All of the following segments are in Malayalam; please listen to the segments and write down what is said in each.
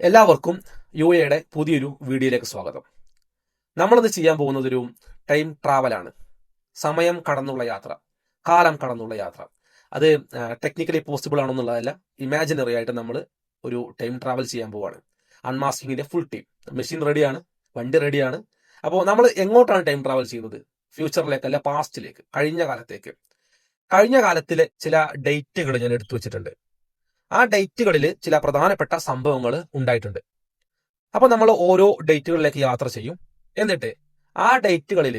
എല്ലാവർക്കും യുടെ പുതിയൊരു വീഡിയോയിലേക്ക് സ്വാഗതം. നമ്മളിന്ന് ചെയ്യാൻ പോകുന്നത് ഒരു ടൈം ട്രാവലാണ്. സമയം കടന്നുള്ള യാത്ര, കാലം കടന്നുള്ള യാത്ര. അത് ടെക്നിക്കലി പോസിബിൾ ആണെന്നുള്ളതല്ല, ഇമാജിനറി ആയിട്ട് നമ്മൾ ഒരു ടൈം ട്രാവൽ ചെയ്യാൻ പോവാണ്. അൺമാസ്കിങ്ങിന്റെ ഫുൾ ടീം, മെഷീൻ റെഡിയാണ്, വണ്ടി റെഡിയാണ്. അപ്പോൾ നമ്മൾ എങ്ങോട്ടാണ് ടൈം ട്രാവൽ ചെയ്യുന്നത്? ഫ്യൂച്ചറിലേക്കല്ല, പാസ്റ്റിലേക്ക്, കഴിഞ്ഞ കാലത്തേക്ക്. കഴിഞ്ഞ കാലത്തിലെ ചില ഡേറ്റുകൾ ഞാൻ എടുത്തു വെച്ചിട്ടുണ്ട്. ആ ഡേറ്റുകളിൽ ചില പ്രധാനപ്പെട്ട സംഭവങ്ങൾ ഉണ്ടായിട്ടുണ്ട്. അപ്പൊ നമ്മൾ ഓരോ ഡേറ്റുകളിലേക്ക് യാത്ര ചെയ്യും. എന്നിട്ട് ആ ഡേറ്റുകളിൽ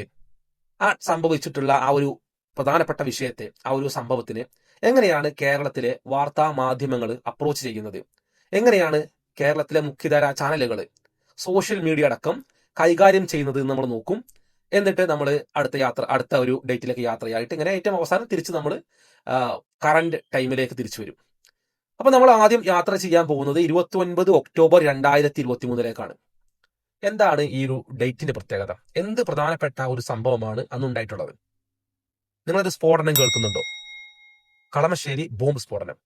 ആ സംഭവിച്ചിട്ടുള്ള ആ ഒരു പ്രധാനപ്പെട്ട വിഷയത്തെ, ആ ഒരു സംഭവത്തിന് എങ്ങനെയാണ് കേരളത്തിലെ വാർത്താ മാധ്യമങ്ങൾ അപ്രോച്ച് ചെയ്യുന്നത്, എങ്ങനെയാണ് കേരളത്തിലെ മുഖ്യധാര ചാനലുകൾ സോഷ്യൽ മീഡിയ അടക്കം കൈകാര്യം ചെയ്യുന്നത് എന്ന് നമ്മൾ നോക്കും. എന്നിട്ട് നമ്മൾ അടുത്ത ഒരു ഡേറ്റിലേക്ക് യാത്രയായിട്ട് ഇങ്ങനെ ഏറ്റവും അവസാനം തിരിച്ച് നമ്മൾ കറന്റ് ടൈമിലേക്ക് തിരിച്ചു വരും. അപ്പൊ നമ്മൾ ആദ്യം യാത്ര ചെയ്യാൻ പോകുന്നത് 29 ഒക്ടോബർ 2023 എന്താണ് ഈ ഒരു ഡേറ്റിന്റെ പ്രത്യേകത? എന്ത് പ്രധാനപ്പെട്ട ഒരു സംഭവമാണ് അന്നുണ്ടായിട്ടുള്ളത്? നിങ്ങളൊരു സ്ഫോടനം കേൾക്കുന്നുണ്ടോ? കളമശ്ശേരി ബോംബ് സ്ഫോടനം.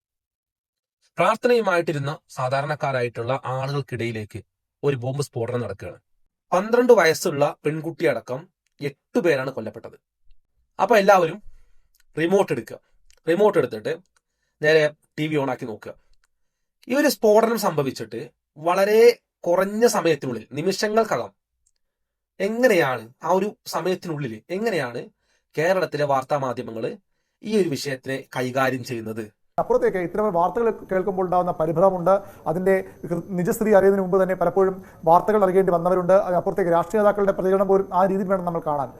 പ്രാർത്ഥനയുമായിട്ടിരുന്ന സാധാരണക്കാരായിട്ടുള്ള ആളുകൾക്കിടയിലേക്ക് ഒരു ബോംബ് സ്ഫോടനം നടക്കുകയാണ്. 12 വയസ്സുള്ള പെൺകുട്ടി അടക്കം 8 പേരാണ് കൊല്ലപ്പെട്ടത്. അപ്പൊ എല്ലാവരും റിമോട്ട് എടുത്തിട്ട് നേരെ TV ഓണാക്കി നോക്കുക. ഈ ഒരു സ്ഫോടനം സംഭവിച്ചിട്ട് വളരെ കുറഞ്ഞ സമയത്തിനുള്ളിൽ, നിമിഷങ്ങൾക്കകം, എങ്ങനെയാണ് ആ ഒരു സമയത്തിനുള്ളിൽ എങ്ങനെയാണ് കേരളത്തിലെ വാർത്താ മാധ്യമങ്ങൾ ഈ ഒരു വിഷയത്തിനെ കൈകാര്യം ചെയ്യുന്നത്? അപ്പുറത്തേക്ക് ഇത്തരം വാർത്തകൾ കേൾക്കുമ്പോൾ ഉണ്ടാകുന്ന പരിഭ്രമമുണ്ട്. അതിന്റെ നിജസ്ഥിതി അറിയുന്നതിന് മുമ്പ് തന്നെ പലപ്പോഴും വാർത്തകൾ അറിയേണ്ടി വന്നവരുണ്ട്. അപ്പുറത്തേക്ക് രാഷ്ട്രീയ നേതാക്കളുടെ പ്രതികരണം പോലും ആ രീതിയിൽ വേണം നമ്മൾ കാണാൻ.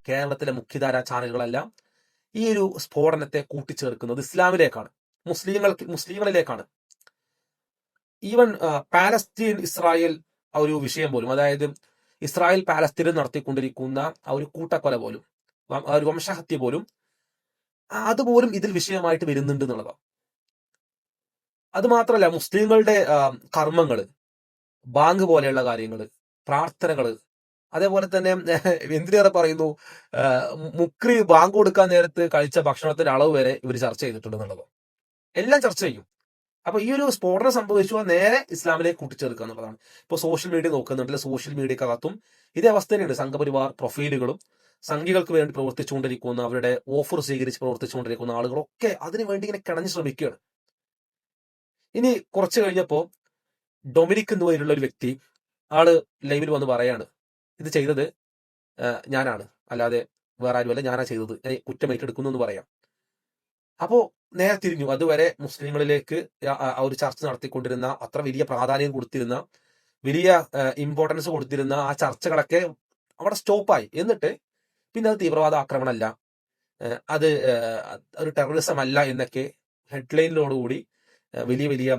കേരളത്തിലെ മുഖ്യധാര ചാനലുകളെല്ലാം ഈ ഒരു സ്ഫോടനത്തെ കൂട്ടിച്ചേർക്കുന്നത് ഇസ്ലാമിലേക്കാണ്, മുസ്ലിങ്ങളിലേക്കാണ്. ഈവൻ പാലസ്തീൻ ഇസ്രായേൽ ആ ഒരു വിഷയം പോലും, അതായത് ഇസ്രായേൽ പാലസ്തീനിൽ നടത്തിക്കൊണ്ടിരിക്കുന്ന ആ ഒരു കൂട്ടക്കൊല പോലും, ആ ഒരു വംശഹത്യ പോലും, അതുപോലും ഇതിൽ വിഷയമായിട്ട് വരുന്നുണ്ട് എന്നുള്ളതാണ്. അത് മാത്രമല്ല, മുസ്ലിങ്ങളുടെ കർമ്മങ്ങള്, ബാങ്ക് പോലെയുള്ള കാര്യങ്ങള്, പ്രാർത്ഥനകള്, അതേപോലെ തന്നെ എന്തിനേറെ പറയുന്നു, മുക്രി ബാങ്ക് കൊടുക്കാൻ നേരത്ത് കഴിച്ച ഭക്ഷണത്തിന്റെ അളവ് വരെ ഇവർ ചർച്ച ചെയ്തിട്ടുണ്ട് എന്നുള്ളത്. എല്ലാം ചർച്ച ചെയ്യും. അപ്പൊ ഈ ഒരു സ്ഫോടനം സംഭവിച്ചു നേരെ ഇസ്ലാമിലേക്ക് കൂട്ടിച്ചേർക്കുക എന്നുള്ളതാണ്. ഇപ്പൊ സോഷ്യൽ മീഡിയ നോക്കുന്നുണ്ടല്ലോ, സോഷ്യൽ മീഡിയക്കകത്തും ഇതേ അവസ്ഥ തന്നെയുണ്ട്. സംഘപരിവാർ പ്രൊഫൈലുകളും സംഘികൾക്ക് വേണ്ടി പ്രവർത്തിച്ചുകൊണ്ടിരിക്കുന്ന, അവരുടെ ഓഫർ സ്വീകരിച്ച് പ്രവർത്തിച്ചുകൊണ്ടിരിക്കുന്ന ആളുകളൊക്കെ അതിനു വേണ്ടി ഇങ്ങനെ കിണഞ്ഞു ശ്രമിക്കുകയാണ്. ഇനി കുറച്ച് കഴിഞ്ഞപ്പോ ഡൊമിനിക് എന്ന് പേരുള്ള ഒരു വ്യക്തി, ആള് ലൈവിൽ വന്ന് പറയാണ്, ഇത് ചെയ്തത് ഞാനാണ്, അല്ലാതെ വേറെ ആരുമല്ല, ഞാനാ ചെയ്തത്, കുറ്റം ഏറ്റെടുക്കുന്നു എന്ന് പറയാം. അപ്പോ നേരെ തിരിഞ്ഞു. അതുവരെ മുസ്ലിങ്ങളിലേക്ക് ഒരു ചർച്ച നടത്തിക്കൊണ്ടിരുന്ന, അത്ര വലിയ പ്രാധാന്യം കൊടുത്തിരുന്ന, വലിയ ഇമ്പോർട്ടൻസ് കൊടുത്തിരുന്ന ആ ചർച്ചകളൊക്കെ അവിടെ സ്റ്റോപ്പായി. എന്നിട്ട് പിന്നെ അത് തീവ്രവാദ ആക്രമണമല്ല, അത് ഒരു ടെററിസം അല്ല എന്നൊക്കെ ഹെഡ്ലൈനിലോടുകൂടി വലിയ വലിയ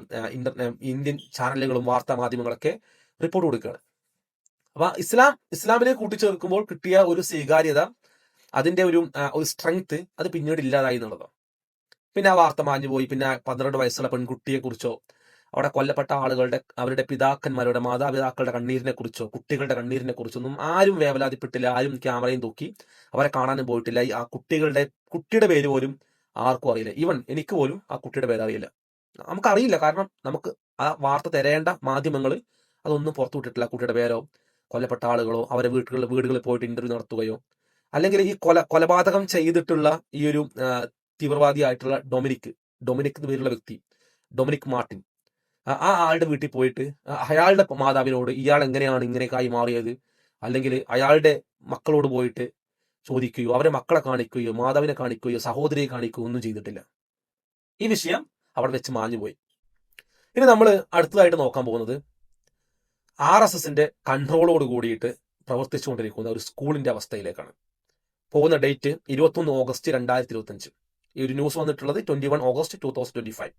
ഇന്ത്യൻ ചാനലുകളും വാർത്താ മാധ്യമങ്ങളൊക്കെ റിപ്പോർട്ട് കൊടുക്കുകയാണ്. അപ്പൊ ഇസ്ലാമിനെ കൂട്ടിച്ചേർക്കുമ്പോൾ കിട്ടിയ ഒരു സ്വീകാര്യത, അതിന്റെ ഒരു സ്ട്രെങ്ത്, അത് പിന്നീട് ഇല്ലാതായി എന്നുള്ളതാണ്. പിന്നെ ആ വാർത്ത മാഞ്ഞു പോയി. പിന്നെ 12 വയസ്സുള്ള പെൺകുട്ടിയെ കുറിച്ചോ, അവിടെ കൊല്ലപ്പെട്ട ആളുകളുടെ, അവരുടെ പിതാക്കന്മാരുടെ, മാതാപിതാക്കളുടെ കണ്ണീരിനെ കുറിച്ചോ, കുട്ടികളുടെ കണ്ണീരിനെ കുറിച്ചൊന്നും ആരും വേവലാതിപ്പെട്ടില്ല. ആരും ക്യാമറയും തൂക്കി അവരെ കാണാനും പോയിട്ടില്ല. ആ കുട്ടിയുടെ പേര് പോലും ആർക്കും അറിയില്ല. ഈവൻ എനിക്ക് പോലും ആ കുട്ടിയുടെ പേര് അറിയില്ല. നമുക്കറിയില്ല, കാരണം നമുക്ക് ആ വാർത്ത തരേണ്ട മാധ്യമങ്ങൾ അതൊന്നും പുറത്തു വിട്ടിട്ടില്ല. കുട്ടിയുടെ പേരോ, കൊല്ലപ്പെട്ട ആളുകളോ, അവരെ വീടുകളിൽ പോയിട്ട് ഇന്റർവ്യൂ നടത്തുകയോ, അല്ലെങ്കിൽ ഈ കൊലപാതകം ചെയ്തിട്ടുള്ള ഈ ഒരു തീവ്രവാദിയായിട്ടുള്ള ഡൊമിനിക് എന്ന് പേരുള്ള വ്യക്തി, ഡൊമിനിക് മാർട്ടിൻ, ആ ആളുടെ വീട്ടിൽ പോയിട്ട് അയാളുടെ മാതാവിനോട് ഇയാൾ എങ്ങനെയാണ് ഇങ്ങനെയൊക്കെ മാറിയത്, അല്ലെങ്കിൽ അയാളുടെ മക്കളോട് പോയിട്ട് ചോദിക്കുകയോ, അവരെ മക്കളെ കാണിക്കുകയോ, മാതാവിനെ കാണിക്കുകയോ, സഹോദരിയെ കാണിക്കുകയോ ഒന്നും ചെയ്തിട്ടില്ല. ഈ വിഷയം അവിടെ വെച്ച് മാഞ്ഞുപോയി. ഇനി നമ്മൾ അടുത്തതായിട്ട് നോക്കാൻ പോകുന്നത് RSSന്റെ കൺട്രോളോട് കൂടിയിട്ട് പ്രവർത്തിച്ചുകൊണ്ടിരിക്കുന്ന ഒരു സ്കൂളിന്റെ അവസ്ഥയിലേക്കാണ്. പോകുന്ന ഡേറ്റ് 21 ഓഗസ്റ്റ് 2025. ഈ ഒരു ന്യൂസ് വന്നിട്ടുള്ളത് 21 ഓഗസ്റ്റ് 2025.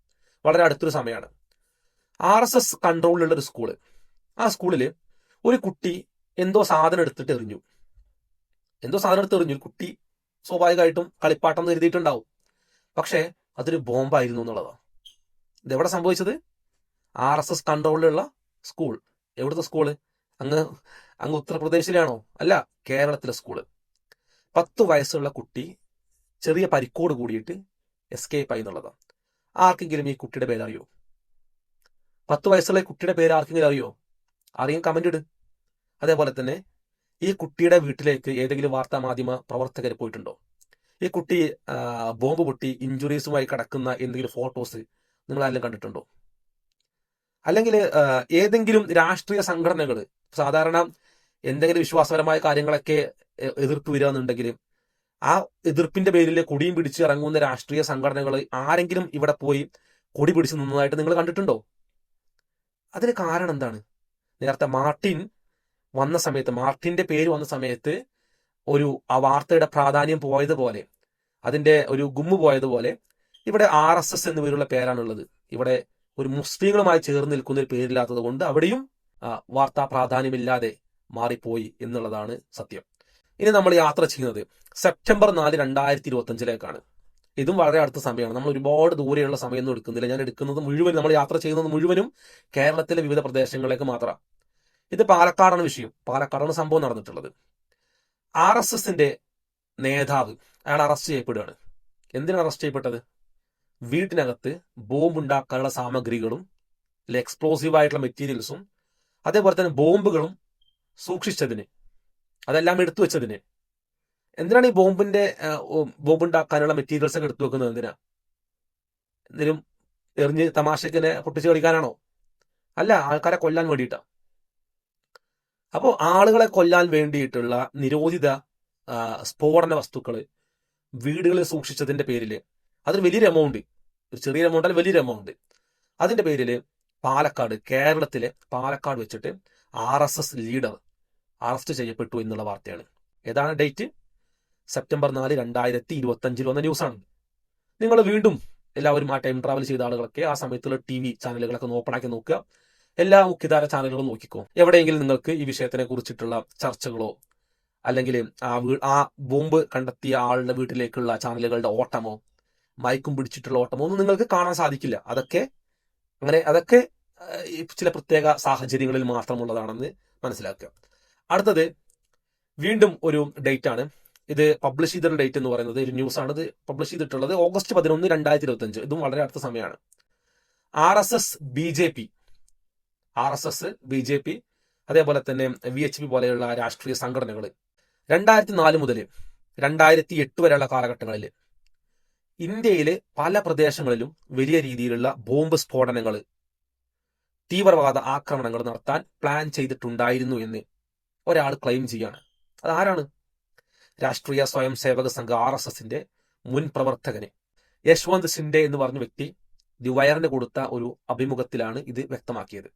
വളരെ അടുത്തൊരു സമയമാണ്. RSS കൺട്രോളിലുള്ള ഒരു സ്കൂള്. ആ സ്കൂളില് ഒരു കുട്ടി എന്തോ സാധനം എടുത്തിട്ട് എറിഞ്ഞു. ഒരു കുട്ടി സ്വാഭാവികമായിട്ടും കളിപ്പാട്ടം എന്ന് എഴുതിയിട്ടുണ്ടാവും. പക്ഷേ അതൊരു ബോംബായിരുന്നു എന്നുള്ളതാണ്. ഇതെവിടെ സംഭവിച്ചത്? RSS കൺട്രോളിലുള്ള സ്കൂൾ. എവിടുത്തെ സ്കൂള്? അങ്ങ് ഉത്തർപ്രദേശിലാണോ? അല്ല, കേരളത്തിലെ സ്കൂള്. 10 വയസ്സുള്ള കുട്ടി ചെറിയ പരിക്കോട് കൂടിയിട്ട് എസ്കേപ്പ് ആയി എന്നുള്ളതാണ്. ആർക്കെങ്കിലും ഈ കുട്ടിയുടെ പേരറിയോ? 10 വയസ്സുള്ള ഈ കുട്ടിയുടെ പേര് ആർക്കെങ്കിലും അറിയോ? അറിയും, കമന്റ് ഇട്. അതേപോലെ തന്നെ ഈ കുട്ടിയുടെ വീട്ടിലേക്ക് ഏതെങ്കിലും വാർത്താ മാധ്യമ പ്രവർത്തകർ പോയിട്ടുണ്ടോ? ഈ കുട്ടി ബോംബ് പൊട്ടി ഇഞ്ചുറീസുമായി കിടക്കുന്ന എന്തെങ്കിലും ഫോട്ടോസ് നിങ്ങൾ ആരെങ്കിലും കണ്ടിട്ടുണ്ടോ? അല്ലെങ്കിൽ ഏതെങ്കിലും രാഷ്ട്രീയ സംഘടനകൾ, സാധാരണ എന്തെങ്കിലും വിശ്വാസപരമായ കാര്യങ്ങളൊക്കെ എതിർപ്പ് വരിക എന്നുണ്ടെങ്കിൽ ആ എതിർപ്പിന്റെ പേരിൽ കൊടിയും പിടിച്ച് ഇറങ്ങുന്ന രാഷ്ട്രീയ സംഘടനകൾ ആരെങ്കിലും ഇവിടെ പോയി കൊടി പിടിച്ച് നിന്നതായിട്ട് നിങ്ങൾ കണ്ടിട്ടുണ്ടോ? അതിന് കാരണം എന്താണ്? നേരത്തെ മാർട്ടിന്റെ പേര് വന്ന സമയത്ത് ഒരു ആ വാർത്തയുടെ പ്രാധാന്യം പോയതുപോലെ, അതിന്റെ ഒരു ഗുമ്മ് പോയതുപോലെ ഇവിടെ RSS എന്ന പേരുള്ള പേരാണുള്ളത്. ഇവിടെ ഒരു മുസ്ലിങ്ങളുമായി ചേർന്ന് നിൽക്കുന്ന ഒരു പേരില്ലാത്തത് കൊണ്ട് അവിടെയും വാർത്താ പ്രാധാന്യമില്ലാതെ മാറിപ്പോയി എന്നുള്ളതാണ് സത്യം. ഇനി നമ്മൾ യാത്ര ചെയ്യുന്നത് സെപ്റ്റംബർ 4, 2025 ഇതും വളരെ അടുത്ത സമയമാണ്. നമ്മൾ ഒരുപാട് ദൂരെയുള്ള സമയമൊന്നും എടുക്കുന്നില്ല. ഞാൻ എടുക്കുന്നത് മുഴുവൻ, നമ്മൾ യാത്ര ചെയ്യുന്നത് മുഴുവനും കേരളത്തിലെ വിവിധ പ്രദേശങ്ങളിലേക്ക് മാത്രമാണ്. ഇത് പാലക്കാടാണ് വിഷയം. പാലക്കാടാണ് സംഭവം നടന്നിട്ടുള്ളത്. RSSന്റെ നേതാവ് അയാൾ അറസ്റ്റ് ചെയ്യപ്പെടുകയാണ്. എന്തിനാണ് അറസ്റ്റ് ചെയ്യപ്പെട്ടത്? വീട്ടിനകത്ത് ബോംബ് ഉണ്ടാക്കാനുള്ള സാമഗ്രികളും എക്സ്പ്ലോസീവ് ആയിട്ടുള്ള മെറ്റീരിയൽസും അതേപോലെ തന്നെ ബോംബുകളും സൂക്ഷിച്ചതിന്, അതെല്ലാം എടുത്തു വെച്ചതിന്. എന്തിനാണ് ഈ ബോംബ് ഉണ്ടാക്കാനുള്ള മെറ്റീരിയൽസ് ഒക്കെ എടുത്തു വെക്കുന്നത്? എന്തിനാ? എന്തിനും എറിഞ്ഞ് തമാശക്കിനെ പൊട്ടിച്ച് കളിക്കാനാണോ? അല്ല, ആൾക്കാരെ കൊല്ലാൻ വേണ്ടിയിട്ടാ. അപ്പോൾ ആളുകളെ കൊല്ലാൻ വേണ്ടിയിട്ടുള്ള നിരോധിത സ്ഫോടന വസ്തുക്കൾ വീടുകളിൽ സൂക്ഷിച്ചതിന്റെ പേരിൽ, അതൊരു വലിയൊരു എമൗണ്ട്, ഒരു ചെറിയ എമൗണ്ട് അല്ല, വലിയൊരു എമൗണ്ട്. അതിന്റെ പേരിൽ കേരളത്തിലെ പാലക്കാട് വെച്ചിട്ട് RSS ലീഡർ അറസ്റ്റ് ചെയ്യപ്പെട്ടു എന്നുള്ള വാർത്തയാണ്. ഏതാണ് ഡേറ്റ്? സെപ്റ്റംബർ 4, 2025 വന്ന ന്യൂസാണ്. നിങ്ങൾ വീണ്ടും എല്ലാവരും ആ ടൈം ട്രാവൽ ചെയ്ത ആളുകളൊക്കെ ആ സമയത്തുള്ള TV ചാനലുകളൊക്കെ ഓപ്പണാക്കി നോക്കുക. എല്ലാ മുഖ്യധാര ചാനലുകളും നോക്കിക്കോ. എവിടെയെങ്കിലും നിങ്ങൾക്ക് ഈ വിഷയത്തിനെ കുറിച്ചിട്ടുള്ള ചർച്ചകളോ അല്ലെങ്കിൽ ആ ബോംബ് കണ്ടെത്തിയ ആളുടെ വീട്ടിലേക്കുള്ള ചാനലുകളുടെ ഓട്ടമോ മയക്കും പിടിച്ചിട്ടുള്ള ഓട്ടമോ ഒന്നും നിങ്ങൾക്ക് കാണാൻ സാധിക്കില്ല. അതൊക്കെ ചില പ്രത്യേക സാഹചര്യങ്ങളിൽ മാത്രമുള്ളതാണെന്ന് മനസ്സിലാക്കുക. അടുത്തത് വീണ്ടും ഒരു ഡേറ്റ് ആണ്. ഇത് പബ്ലിഷ് ചെയ്തിട്ടുള്ള ഡേറ്റ് എന്ന് പറയുന്നത് ഒരു ന്യൂസ് ആണ്. ഇത് പബ്ലിഷ് ചെയ്തിട്ടുള്ളത് ഓഗസ്റ്റ് 11, 2025. ഇതും വളരെ അടുത്ത സമയമാണ്. RSS ബി ജെ പി അതേപോലെ തന്നെ VHP പോലെയുള്ള രാഷ്ട്രീയ സംഘടനകൾ 2004 മുതൽ 2008 വരെയുള്ള കാലഘട്ടങ്ങളിൽ ഇന്ത്യയിലെ പല പ്രദേശങ്ങളിലും വലിയ രീതിയിലുള്ള ബോംബ് സ്ഫോടനങ്ങൾ, തീവ്രവാദ ആക്രമണങ്ങൾ നടത്താൻ പ്ലാൻ ചെയ്തിട്ടുണ്ടായിരുന്നു എന്ന് ഒരാൾ ക്ലെയിം ചെയ്യാണ്. അതാരാണ്? രാഷ്ട്രീയ സ്വയം സേവക സംഘം RSSന്റെ മുൻ പ്രവർത്തകന് യശ്വന്ത് സിൻഡെ എന്ന് പറഞ്ഞ വ്യക്തി ദി വയറിന് കൊടുത്ത ഒരു അഭിമുഖത്തിലാണ് ഇത് വ്യക്തമാക്കിയത്.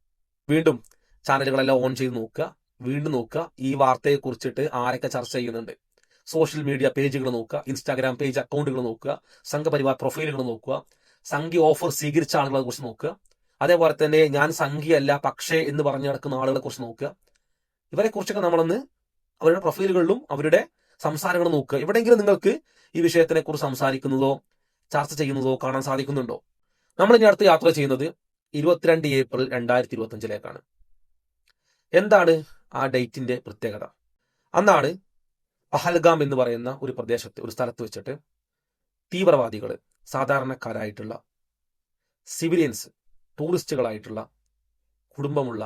വീണ്ടും ചാനലുകളെല്ലാം ഓൺ ചെയ്ത് നോക്കുക, വീണ്ടും നോക്കുക ഈ വാർത്തയെ കുറിച്ചിട്ട് ആരൊക്കെ ചർച്ച ചെയ്യുന്നുണ്ട്. സോഷ്യൽ മീഡിയ പേജുകൾ നോക്കുക, ഇൻസ്റ്റാഗ്രാം പേജ് അക്കൗണ്ടുകൾ നോക്കുക, സംഘപരിവാർ പ്രൊഫൈലുകൾ നോക്കുക, സംഘി ഓഫർ സ്വീകരിച്ച ആളുകളെ കുറിച്ച് നോക്കുക, അതേപോലെ തന്നെ ഞാൻ സംഘിയല്ല പക്ഷേ എന്ന് പറഞ്ഞു നടക്കുന്ന ആളുകളെ കുറിച്ച് നോക്കുക. ഇവരെ കുറിച്ചൊക്കെ നമ്മളൊന്ന് അവരുടെ പ്രൊഫൈലുകളിലും അവരുടെ സംസാരങ്ങളും നോക്കുക. എവിടെയെങ്കിലും നിങ്ങൾക്ക് ഈ വിഷയത്തിനെ കുറിച്ച് സംസാരിക്കുന്നതോ ചർച്ച ചെയ്യുന്നതോ കാണാൻ സാധിക്കുന്നുണ്ടോ? നമ്മൾ ഇനി അടുത്ത് യാത്ര ചെയ്യുന്നത് 22 ഏപ്രിൽ 2025 എന്താണ് ആ ഡേറ്റിന്റെ പ്രത്യേകത? അന്നാണ് പഹൽഗാം എന്ന് പറയുന്ന ഒരു സ്ഥലത്ത് വെച്ചിട്ട് തീവ്രവാദികൾ സാധാരണക്കാരായിട്ടുള്ള സിവിലിയൻസ്, ടൂറിസ്റ്റുകളായിട്ടുള്ള കുടുംബമുള്ള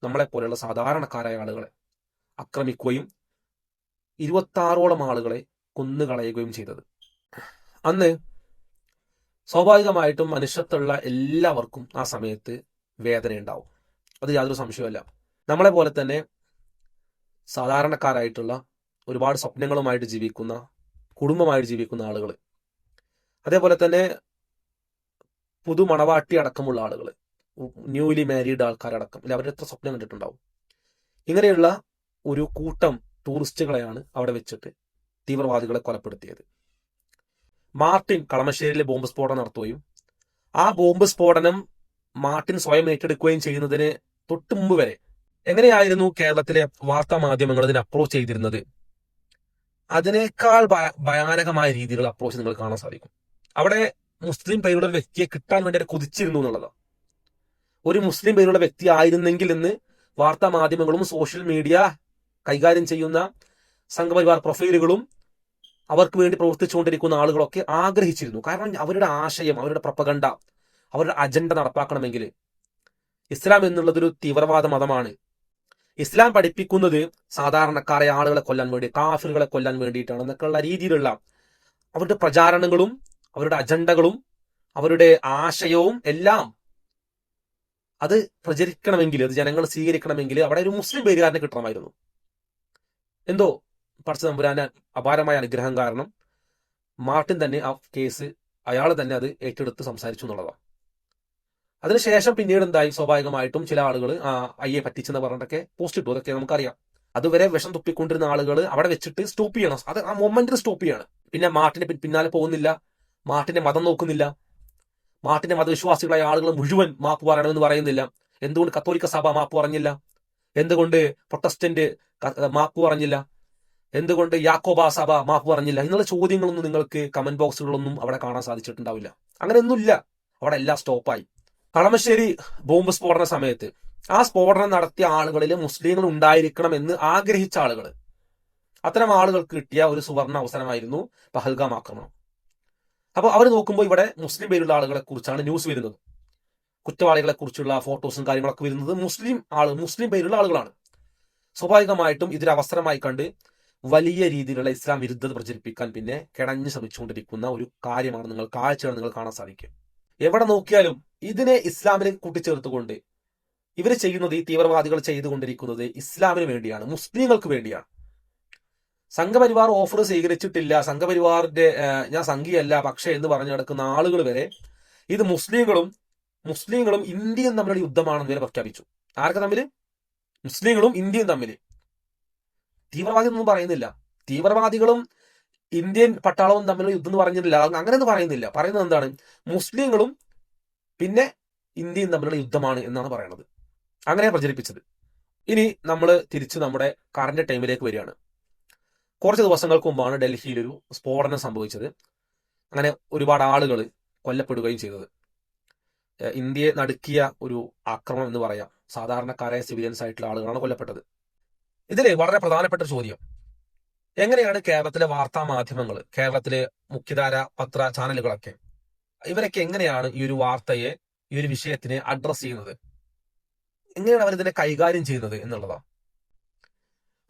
നമ്മളെപ്പോലെയുള്ള സാധാരണക്കാരായ ആളുകളെ ആക്രമിക്കുകയും 26ഓളം ആളുകളെ കൊന്നുകളയുകയും ചെയ്തത്. അന്ന് സ്വാഭാവികമായിട്ടും മനുഷ്യത്തുള്ള എല്ലാവർക്കും ആ സമയത്ത് വേദനയുണ്ടാവും. അത് യാതൊരു സംശയമല്ല. നമ്മളെ പോലെ തന്നെ സാധാരണക്കാരായിട്ടുള്ള ഒരുപാട് സ്വപ്നങ്ങളുമായിട്ട് ജീവിക്കുന്ന, കുടുംബമായിട്ട് ജീവിക്കുന്ന ആളുകൾ, അതേപോലെ തന്നെ പുതുമണവാട്ടി അടക്കമുള്ള ആളുകൾ, ന്യൂലി മാരീഡ് ആൾക്കാരടക്കം, അല്ലെ അവരുടെ എത്ര സ്വപ്നം കണ്ടിട്ടുണ്ടാവും. ഇങ്ങനെയുള്ള ഒരു കൂട്ടം ടൂറിസ്റ്റുകളെയാണ് അവിടെ വെച്ചിട്ട് തീവ്രവാദികളെ കൊലപ്പെടുത്തിയത്. മാർട്ടിൻ കളമശ്ശേരിയിലെ ബോംബ് സ്ഫോടനം നടത്തുകയും ആ ബോംബ് സ്ഫോടനം മാർട്ടിൻ സ്വയം ഏറ്റെടുക്കുകയും ചെയ്യുന്നതിന് തൊട്ട് മുമ്പ് വരെ എങ്ങനെയായിരുന്നു കേരളത്തിലെ വാർത്താ മാധ്യമങ്ങൾ ഇതിനെ അപ്രോച്ച് ചെയ്തിരുന്നത്? അതിനേക്കാൾ ഭയാനകമായ രീതിയിലുള്ള അപ്രോച്ച് നിങ്ങൾ കാണാൻ സാധിക്കും. അവിടെ മുസ്ലിം പേരുള്ള ഒരു വ്യക്തിയെ കിട്ടാൻ വേണ്ടി കൊതിച്ചിരുന്നു എന്നുള്ളതാണ്. ഒരു മുസ്ലിം പേരുള്ള വ്യക്തി ആയിരുന്നെങ്കിൽ എന്ന് വാർത്താ മാധ്യമങ്ങളും സോഷ്യൽ മീഡിയ കൈകാര്യം ചെയ്യുന്ന സംഘപരിവാർ പ്രൊഫൈലുകളും അവർക്ക് വേണ്ടി പ്രവർത്തിച്ചുകൊണ്ടിരിക്കുന്ന ആളുകളൊക്കെ ആഗ്രഹിച്ചിരുന്നു. കാരണം അവരുടെ ആശയം, അവരുടെ പ്രൊപ്പഗണ്ട, അവരുടെ അജണ്ട നടപ്പാക്കണമെങ്കിൽ ഇസ്ലാം എന്നുള്ളതൊരു തീവ്രവാദ മതമാണ്. ഇസ്ലാം പഠിപ്പിക്കുന്നത് സാധാരണക്കാരെ ആളുകളെ കൊല്ലാൻ വേണ്ടി, കാഫിറുകളെ കൊല്ലാൻ വേണ്ടിയിട്ടാണ് എന്നൊക്കെയുള്ള രീതിയിലുള്ള അവരുടെ പ്രചാരണങ്ങളും അവരുടെ അജണ്ടകളും അവരുടെ ആശയവും എല്ലാം അത് പ്രചരിക്കണമെങ്കിൽ, അത് ജനങ്ങൾ സ്വീകരിക്കണമെങ്കിൽ അവിടെ ഒരു മുസ്ലിം പേരുകാരനെ കിട്ടണമായിരുന്നു. എന്തോ പടച്ച തമ്പുരാന്റെ അപാരമായ അനുഗ്രഹം കാരണം മാർട്ടിൻ തന്നെ ആ കേസ് അയാൾ തന്നെ അത് ഏറ്റെടുത്ത് സംസാരിച്ചു എന്നുള്ളതാണ്. അതിനുശേഷം പിന്നീട് എന്തായി, സ്വാഭാവികമായിട്ടും ചില ആളുകൾ അയ്യെ പറ്റിച്ചെന്ന് പറഞ്ഞിട്ടൊക്കെ പോസ്റ്റ് ഇട്ടു. അതൊക്കെ നമുക്കറിയാം. അതുവരെ വിഷം തുപ്പിക്കൊണ്ടിരുന്ന ആളുകൾ അവിടെ വെച്ചിട്ട് സ്റ്റോപ്പ് ചെയ്യണം. അത് ആ മൊമെന്റിൽ സ്റ്റോപ്പ് ചെയ്യാണ്. പിന്നെ മാർട്ടിന്റെ പിന്നാലെ പോകുന്നില്ല, മാർട്ടിന്റെ മതം നോക്കുന്നില്ല, മാർട്ടിന്റെ മതവിശ്വാസികളായ ആളുകൾ മുഴുവൻ മാപ്പ് പറയണമെന്ന് പറയുന്നില്ല. എന്തുകൊണ്ട് കത്തോലിക്ക സഭ മാപ്പ് പറഞ്ഞില്ല? എന്തുകൊണ്ട് പ്രൊട്ടസ്റ്റന്റ് മാപ്പ് പറഞ്ഞില്ല? എന്തുകൊണ്ട് യാക്കോബ സഭ മാപ്പ് പറഞ്ഞില്ല? എന്നുള്ള ചോദ്യങ്ങളൊന്നും നിങ്ങൾക്ക് കമന്റ് ബോക്സുകളൊന്നും അവിടെ കാണാൻ സാധിച്ചിട്ടുണ്ടാവില്ല. അങ്ങനെയൊന്നുമില്ല. അവിടെ എല്ലാം സ്റ്റോപ്പായി. കളമശ്ശേരി ബോംബ് സ്ഫോടന സമയത്ത് ആ സ്ഫോടനം നടത്തിയ ആളുകളിൽ മുസ്ലിങ്ങൾ ഉണ്ടായിരിക്കണം എന്ന് ആഗ്രഹിച്ച ആളുകൾ, അത്തരം ആളുകൾക്ക് കിട്ടിയ ഒരു സുവർണ അവസരമായിരുന്നു പഹൽഗാം ആക്രമണം. അപ്പോൾ അവർ നോക്കുമ്പോൾ ഇവിടെ മുസ്ലിം പേരുള്ള ആളുകളെ കുറിച്ചാണ് ന്യൂസ് വരുന്നത്. കുറ്റവാളികളെ കുറിച്ചുള്ള ഫോട്ടോസും കാര്യങ്ങളൊക്കെ വരുന്നത് മുസ്ലിം പേരുള്ള ആളുകളാണ്. സ്വാഭാവികമായിട്ടും ഇതൊരു അവസരമായി കണ്ട് വലിയ രീതിയിലുള്ള ഇസ്ലാം വിരുദ്ധത പ്രചരിപ്പിക്കാൻ പിന്നെ കിടഞ്ഞു ശ്രമിച്ചുകൊണ്ടിരിക്കുന്ന ഒരു കാര്യമാണ് കാഴ്ചകൾ നിങ്ങൾ കാണാൻ സാധിക്കും. എവിടെ നോക്കിയാലും ഇതിനെ ഇസ്ലാമിലേക്ക് കൂട്ടിച്ചേർത്തുകൊണ്ട് ഇവർ ചെയ്യുന്നത്, ഈ തീവ്രവാദികൾ ചെയ്തുകൊണ്ടിരിക്കുന്നത് ഇസ്ലാമിന് വേണ്ടിയാണ്, മുസ്ലിങ്ങൾക്ക് വേണ്ടിയാണ്. സംഘപരിവാർ ഓഫർ സ്വീകരിച്ചിട്ടില്ല, സംഘപരിവാറിന്റെ ഞാൻ സംഘിയല്ല പക്ഷേ എന്ന് പറഞ്ഞു നടക്കുന്ന ആളുകൾ വരെ ഇത് മുസ്ലിങ്ങളും ഇന്ത്യയും തമ്മിലുള്ള യുദ്ധമാണെന്ന് വരെ പ്രഖ്യാപിച്ചു. ആർക്ക് തമ്മിൽ? മുസ്ലിങ്ങളും ഇന്ത്യയും തമ്മിൽ. തീവ്രവാദികളൊന്നും പറയുന്നില്ല. തീവ്രവാദികളും ഇന്ത്യൻ പട്ടാളവും തമ്മിലുള്ള യുദ്ധം എന്ന് പറഞ്ഞിട്ടില്ല, അങ്ങനെയൊന്നും പറയുന്നില്ല. പറയുന്നത് എന്താണ്? മുസ്ലിങ്ങളും പിന്നെ ഇന്ത്യയും തമ്മിലുള്ള യുദ്ധമാണ് എന്നാണ് പറയുന്നത്. അങ്ങനെ പ്രചരിപ്പിച്ചത്. ഇനി നമ്മൾ തിരിച്ച് നമ്മുടെ കറന്റ് ടൈമിലേക്ക് വരികയാണ്. കുറച്ച് ദിവസങ്ങൾക്ക് മുമ്പാണ് ഡൽഹിയിൽ ഒരു സ്ഫോടനം സംഭവിച്ചത്. അങ്ങനെ ഒരുപാട് ആളുകൾ കൊല്ലപ്പെടുകയും ചെയ്തത്. ഇന്ത്യയെ നടുക്കിയ ഒരു ആക്രമണം എന്ന് പറയാം. സാധാരണക്കാരായ സിവിലിയൻസ് ആയിട്ടുള്ള ആളുകളാണ് കൊല്ലപ്പെട്ടത്. ഇതിൽ വളരെ പ്രധാനപ്പെട്ട ഒരു ചോദ്യം, എങ്ങനെയാണ് കേരളത്തിലെ വാർത്താ മാധ്യമങ്ങൾ, കേരളത്തിലെ മുഖ്യധാര പത്ര ചാനലുകളൊക്കെ, ഇവരൊക്കെ എങ്ങനെയാണ് ഈ ഒരു വാർത്തയെ, ഈ ഒരു വിഷയത്തിനെ അഡ്രസ് ചെയ്യുന്നത്, എങ്ങനെയാണ് അവരിതിനെ കൈകാര്യം ചെയ്യുന്നത് എന്നുള്ളതാണ്.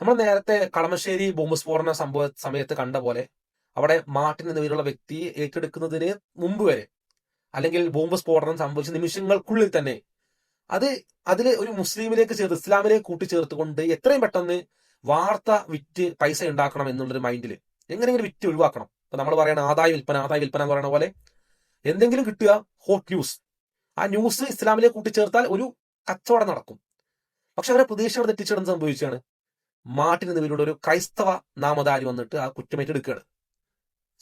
നമ്മൾ നേരത്തെ കളമശ്ശേരി ബോംബ് സ്ഫോടന സമയത്ത് കണ്ട പോലെ അവിടെ മാർട്ടിൻ എന്നിവരുള്ള വ്യക്തി ഏറ്റെടുക്കുന്നതിന് മുമ്പ് വരെ, അല്ലെങ്കിൽ ബോംബ് സ്ഫോടനം സംഭവിച്ച നിമിഷങ്ങൾക്കുള്ളിൽ തന്നെ അതിൽ ഒരു മുസ്ലിമിലേക്ക് ചേർത്ത്, ഇസ്ലാമിലേക്ക് കൂട്ടിച്ചേർത്തുകൊണ്ട് എത്രയും പെട്ടെന്ന് വാർത്ത വിറ്റ് പൈസ ഉണ്ടാക്കണം എന്നുള്ളൊരു മൈൻഡിൽ എങ്ങനെയെങ്കിലും വിറ്റ് ഒഴിവാക്കണം. ഇപ്പൊ നമ്മൾ പറയണ ആദായ വിൽപ്പന എന്ന് പറയുന്ന പോലെ എന്തെങ്കിലും കിട്ടുക, ഹോട്ട് ന്യൂസ്, ആ ന്യൂസ് ഇസ്ലാമിലേക്ക് കൂട്ടിച്ചേർത്താൽ ഒരു കച്ചവടം നടക്കും. പക്ഷെ അവരെ പ്രതീക്ഷകൾ തെറ്റിച്ചിടുന്ന സംഭവിച്ചാണ്, മാർട്ടിൻ എന്നിവരുടെ ഒരു ക്രൈസ്തവ നാമധാരി വന്നിട്ട് ആ കുറ്റമേറ്റെടുക്കുകയാണ്.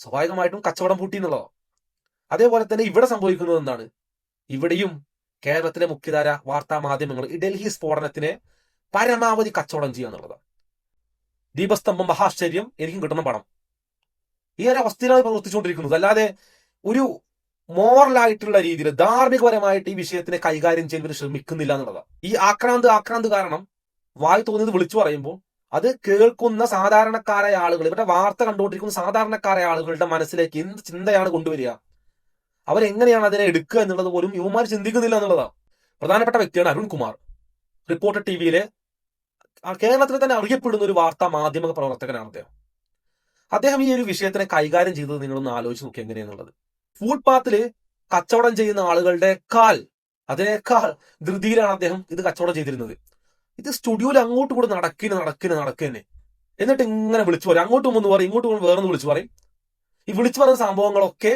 സ്വാഭാവികമായിട്ടും കച്ചവടം പൂട്ടി എന്നുള്ളതോ. അതേപോലെ തന്നെ ഇവിടെ സംഭവിക്കുന്നത് എന്താണ്? ഇവിടെയും കേരളത്തിലെ മുഖ്യധാര വാർത്താ മാധ്യമങ്ങൾ ഈ ഡൽഹി സ്ഫോടനത്തിനെ പരമാവധി കച്ചവടം ചെയ്യുക എന്നുള്ളതാണ്. ദീപസ്തംഭം മഹാശ്ചര്യം, എനിക്കും കിട്ടുന്ന പണം, ഈ ഒരു അവസ്ഥയിലാണ് പ്രവർത്തിച്ചുകൊണ്ടിരിക്കുന്നത്. അല്ലാതെ ഒരു മോറലായിട്ടുള്ള രീതിയിൽ ധാർമ്മികപരമായിട്ട് ഈ വിഷയത്തിനെ കൈകാര്യം ചെയ്യാൻ ശ്രമിക്കുന്നില്ല എന്നുള്ളതാണ്. ഈ ആക്രാന്ത് കാരണം വായി തോന്നിയത് വിളിച്ചു പറയുമ്പോൾ അത് കേൾക്കുന്ന സാധാരണക്കാരായ ആളുകൾ, ഇവരുടെ വാർത്ത കണ്ടുകൊണ്ടിരിക്കുന്ന സാധാരണക്കാരായ ആളുകളുടെ മനസ്സിലേക്ക് എന്ത് ചിന്തയാണ് കൊണ്ടുവരിക, അവരെങ്ങനെയാണ് അതിനെ എടുക്കുക എന്നുള്ളത് പോലും യുവമാർ ചിന്തിക്കുന്നില്ല എന്നുള്ളതാണ്. പ്രധാനപ്പെട്ട വ്യക്തിയാണ് അരുൺകുമാർ. റിപ്പോർട്ടർ ടിവിയിലെ കേരളത്തിൽ തന്നെ അറിയപ്പെടുന്ന ഒരു വാർത്താ മാധ്യമ പ്രവർത്തകനാണ് അദ്ദേഹം ഈ ഒരു വിഷയത്തിനെ കൈകാര്യം ചെയ്തത് നിങ്ങളൊന്ന് ആലോചിച്ച് നോക്കി എങ്ങനെയാന്നുള്ളത്. ഫുട്പാത്തിൽ കച്ചവടം ചെയ്യുന്ന ആളുകളുടെ അതിനേക്കാൾ ധൃതിയിലാണ് അദ്ദേഹം ഇത് കച്ചവടം ചെയ്തിരുന്നത്. ഇത് സ്റ്റുഡിയോയിൽ അങ്ങോട്ടും കൂടെ നടക്കുന്നേ, എന്നിട്ട് ഇങ്ങനെ വിളിച്ചു പറയും, അങ്ങോട്ടും ഒന്ന് പറയും, ഇങ്ങോട്ടും വേറൊന്ന് വിളിച്ചു പറയും. ഈ വിളിച്ചു പറയുന്ന സംഭവങ്ങളൊക്കെ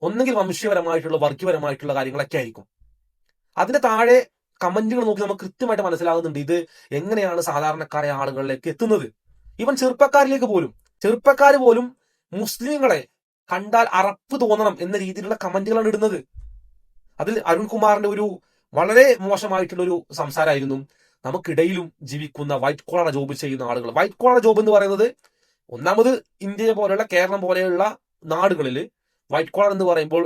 ഒന്നെങ്കിൽ വംശീയപരമായിട്ടുള്ള വർഗീയപരമായിട്ടുള്ള കാര്യങ്ങളൊക്കെ ആയിരിക്കും. അതിന്റെ താഴെ കമന്റുകൾ നോക്കി നമുക്ക് കൃത്യമായിട്ട് മനസ്സിലാകുന്നുണ്ട് ഇത് എങ്ങനെയാണ് സാധാരണക്കാരായ ആളുകളിലേക്ക് എത്തുന്നത്. ഈവൻ ചെറുപ്പക്കാർ പോലും മുസ്ലിങ്ങളെ കണ്ടാൽ അറപ്പ് തോന്നണം എന്ന രീതിയിലുള്ള കമന്റുകളാണ് ഇടുന്നത്. അതിൽ അരുൺകുമാറിന്റെ ഒരു വളരെ മോശമായിട്ടുള്ള ഒരു സംസാരമായിരുന്നു, നമുക്കിടയിലും ജീവിക്കുന്ന വൈറ്റ് കോളർ ജോബ് ചെയ്യുന്ന ആളുകൾ. വൈറ്റ് കോളർ ജോബ് എന്ന് പറയുന്നത്, ഒന്നാമത് ഇന്ത്യ പോലെയുള്ള കേരളം പോലെയുള്ള നാടുകളിൽ വൈറ്റ് കോളർ എന്ന് പറയുമ്പോൾ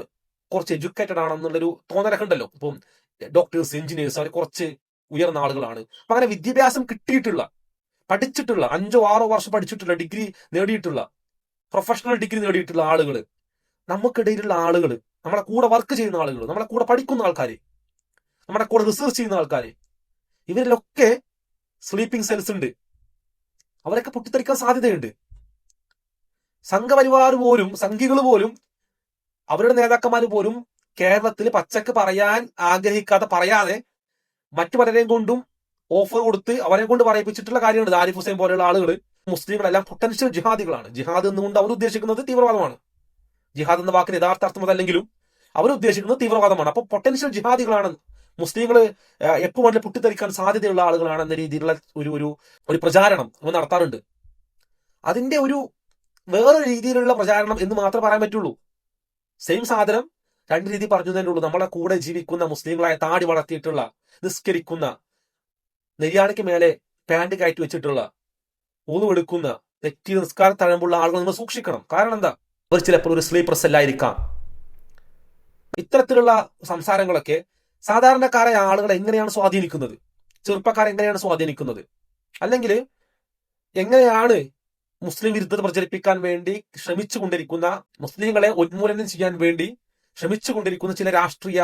കുറച്ച് എഡ്യൂക്കേറ്റഡ് ആണെന്നുള്ളൊരു തോന്നലൊക്കെ ഉണ്ടല്ലോ. ഇപ്പം ഡോക്ടേഴ്സ്, എഞ്ചിനീയേഴ്സ്, അവർ കുറച്ച് ഉയർന്ന ആളുകളാണ്. അപ്പൊ അങ്ങനെ വിദ്യാഭ്യാസം കിട്ടിയിട്ടുള്ള, പഠിച്ചിട്ടുള്ള, 5-6 വർഷം പഠിച്ചിട്ടുള്ള, ഡിഗ്രി നേടിയിട്ടുള്ള, പ്രൊഫഷണൽ ഡിഗ്രി നേടിയിട്ടുള്ള ആളുകൾ, നമുക്കിടയിലുള്ള ആളുകൾ, നമ്മളെ കൂടെ വർക്ക് ചെയ്യുന്ന ആളുകൾ, നമ്മളെ കൂടെ പഠിക്കുന്ന ആൾക്കാർ, നമ്മുടെ കൂടെ റിസർച്ച് ചെയ്യുന്ന ആൾക്കാർ, ഇവരിലൊക്കെ സ്ലീപ്പിംഗ് സെൽസ് ഉണ്ട്. അവരൊക്കെ പൊട്ടിത്തെറിക്കാൻ സാധ്യതയുണ്ട്. സംഘപരിവാർ പോലും, സംഘികൾ പോലും, അവരുടെ നേതാക്കന്മാർ പോലും കേരളത്തിൽ പച്ചക്ക് പറയാൻ ആഗ്രഹിക്കാതെ, പറയാതെ മറ്റു പലരെയും കൊണ്ടും ഓഫർ കൊടുത്ത് അവരെ കൊണ്ട് പറയിപ്പിച്ചിട്ടുള്ള കാര്യമാണ്. ആരിഫ് ഹുസൈൻ പോലെയുള്ള ആളുകൾ മുസ്ലിങ്ങളെല്ലാം പൊട്ടൻഷ്യൽ ജിഹാദികളാണ്. ജിഹാദ് എന്നുകൊണ്ട് അവർ ഉദ്ദേശിക്കുന്നത് തീവ്രവാദമാണ്. ജിഹാദ് എന്ന വാക്കിന് യഥാർത്ഥ അർത്ഥം അതല്ലെങ്കിലും അവർ ഉദ്ദേശിക്കുന്നത് തീവ്രവാദമാണ്. അപ്പൊ പൊട്ടൻഷ്യൽ ജിഹാദികളാണ് മുസ്ലിങ്ങൾ, എപ്പോൾ വേണമെങ്കിലും പൊട്ടിത്തെറിക്കാൻ സാധ്യതയുള്ള ആളുകളാണ് എന്ന രീതിയിലുള്ള ഒരു പ്രചാരണം അവർ നടത്താറുണ്ട്. അതിന്റെ ഒരു വേറെ രീതിയിലുള്ള പ്രചാരണം എന്ന് മാത്രമേ പറയാൻ പറ്റുള്ളൂ. സെയിം സാധനം രണ്ട് രീതി പറഞ്ഞു തന്നെ ഉള്ളൂ. നമ്മളെ കൂടെ ജീവിക്കുന്ന മുസ്ലിങ്ങളായ താടി വളർത്തിയിട്ടുള്ള, നിസ്കരിക്കുന്ന, നെയ്യാണിക്ക് മേലെ പാന്റ് കയറ്റി വെച്ചിട്ടുള്ള, ഊതുവെടുക്കുന്ന, നെറ്റി നിസ്കാരം തഴമ്പുള്ള ആളുകൾ നമ്മൾ സൂക്ഷിക്കണം. കാരണം എന്താ, അവർ ചിലപ്പോൾ ഒരു സ്ലീപ്പർ സെല്ലായിരിക്കാം. ഇത്തരത്തിലുള്ള സംസാരങ്ങളൊക്കെ സാധാരണക്കാരായ ആളുകളെ എങ്ങനെയാണ് സ്വാധീനിക്കുന്നത്, ചെറുപ്പക്കാരെ എങ്ങനെയാണ് സ്വാധീനിക്കുന്നത്, അല്ലെങ്കിൽ എങ്ങനെയാണ് മുസ്ലിം വിരുദ്ധത പ്രചരിപ്പിക്കാൻ വേണ്ടി ശ്രമിച്ചുകൊണ്ടിരിക്കുന്ന, മുസ്ലിങ്ങളെ ഉന്മൂലനം ചെയ്യാൻ വേണ്ടി ശ്രമിച്ചുകൊണ്ടിരിക്കുന്ന ചില രാഷ്ട്രീയ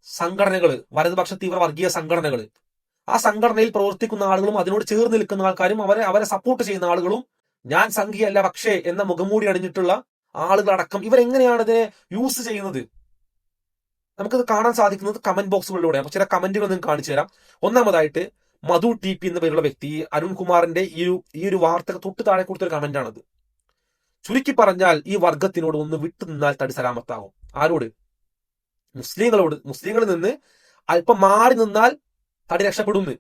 സംഘടനകൾ, വലതുപക്ഷ തീവ്ര വർഗീയ സംഘടനകൾ, ആ സംഘടനയിൽ പ്രവർത്തിക്കുന്ന ആളുകളും അതിനോട് ചേർന്ന് നിൽക്കുന്ന ആൾക്കാരും അവരെ സപ്പോർട്ട് ചെയ്യുന്ന ആളുകളും, ഞാൻ സംഘിയല്ല പക്ഷേ എന്ന മുഖംമൂടി അണിഞ്ഞിട്ടുള്ള ആളുകളടക്കം ഇവരെങ്ങനെയാണ് ഇതിനെ യൂസ് ചെയ്യുന്നത്, നമുക്കത് കാണാൻ സാധിക്കുന്നത് കമന്റ് ബോക്സുകളിലൂടെ. ചില കമന്റുകൾ നിങ്ങൾക്ക് കാണിച്ചു തരാം. ഒന്നാമതായിട്ട് മധു ടി പി എന്ന പേരുള്ള വ്യക്തി അരുൺകുമാറിന്റെ ഈ ഒരു വാർത്ത തൊട്ട് താഴെ കൊടുത്തൊരു കമന്റാണത്. ചുരുക്കി പറഞ്ഞാൽ ഈ വർഗത്തിനോട് ഒന്ന് വിട്ടു നിന്നാൽ തടി സലാമത്താകും. ആരോട്? മുസ്ലിങ്ങളോട്. മുസ്ലിങ്ങളിൽ നിന്ന് അല്പം മാറി നിന്നാൽ തടി രക്ഷപ്പെടുന്നു.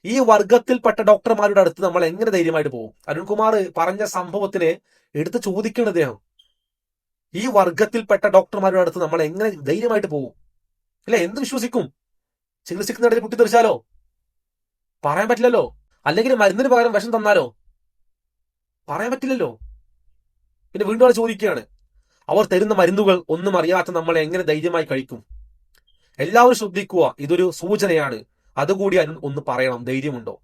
ഈ വർഗത്തിൽപ്പെട്ട ഡോക്ടർമാരുടെ അടുത്ത് നമ്മൾ എങ്ങനെ ധൈര്യമായിട്ട് പോകും? അരുൺകുമാർ പറഞ്ഞ സംഭവത്തിനെ എടുത്ത് ചോദിക്കണം അദ്ദേഹം. ഈ വർഗത്തിൽപ്പെട്ട ഡോക്ടർമാരുടെ അടുത്ത് നമ്മൾ എങ്ങനെ ധൈര്യമായിട്ട് പോകും? അല്ല, എന്ത് വിശ്വസിക്കും? ചികിത്സിക്കുന്നിടയിൽ പൊട്ടിത്തെറിച്ചാലോ? പറയാൻ പറ്റില്ലല്ലോ. അല്ലെങ്കിൽ മരുന്നിന് പകരം വിഷം തന്നാലോ? പറയാൻ പറ്റില്ലല്ലോ. പിന്നെ വീണ്ടും അവർ ചോദിക്കുകയാണ്, അവർ തരുന്ന മരുന്നുകൾ ഒന്നും അറിയാത്ത നമ്മളെ എങ്ങനെ ധൈര്യമായി കഴിക്കും? എല്ലാവരും ശ്രദ്ധിക്കുക, ഇതൊരു സൂചനയാണ്. അതുകൂടി ഒന്ന് പറയണം, ധൈര്യമുണ്ടോ?